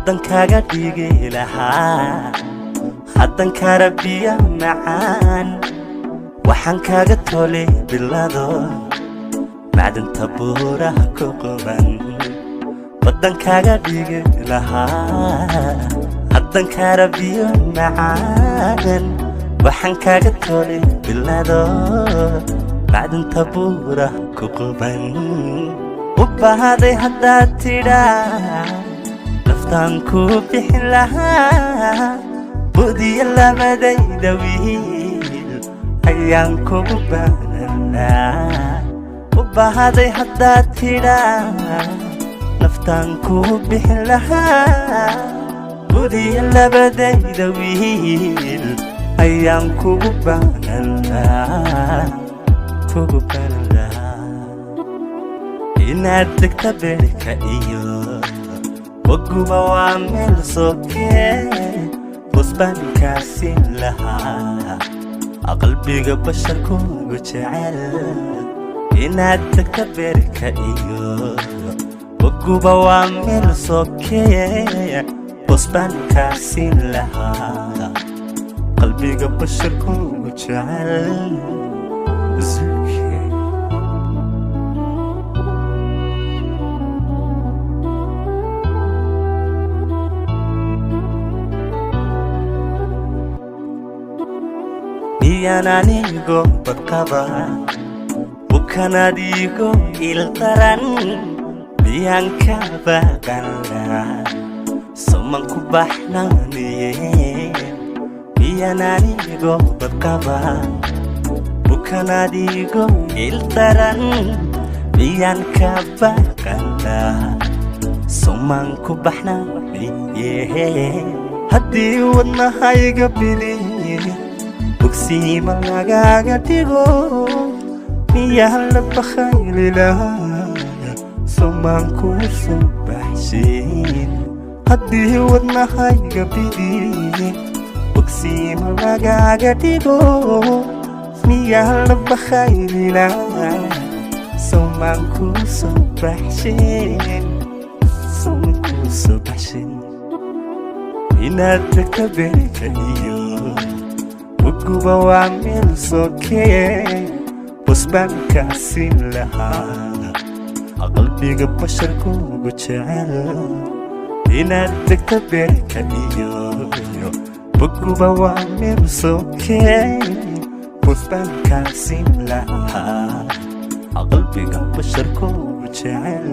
بدن كاغا ديغي لها حدن كاربيا معان وحن كاغا تولي بلادو معدن تبورة كوكوبان بدن كاغا ديغي لها حدن كاربيا معان وحن كاغا تولي بلادو معدن تبورة كوكوبان وبهذي هدات تيرا نفتان كوبي لها بودي الله مدي دويل أيام كوبانا وبهذي هدات تيرا نفتان كوبي لها بودي الله مدي دويل أيام كوبانا inaad degta beerka iyo waguba waa meel sokee busbaankaasi lahaa qalbiga basharkuugu jecel inaad degta beerka iyo waguba waa meel sokee busbaankaasi lahaa qalbiga basharkuugu jecel Yananigo berkaba bukan adigo iltaran biangka bagala semangku bahnani Yananigo berkaba bukan adigo iltaran biangka bagala semangku bahnani hati warna hai gabini بكسي ملقاقا تيغو مياه لبخيل لها سمانكو سبحشين هدي ودنا هاي قبيدي بكسي ملقاقا تيغو مياه لبخيل لها سمانكو سبحشين سمانكو سبحشين إنادك بيك أيو وقوبة وعمل سوكي busbaankaasi lahaa qalbiga basharku jecel inaad degta beerka iyo waguba waa meel sokee busbaankaasi lahaa qalbiga basharku jecel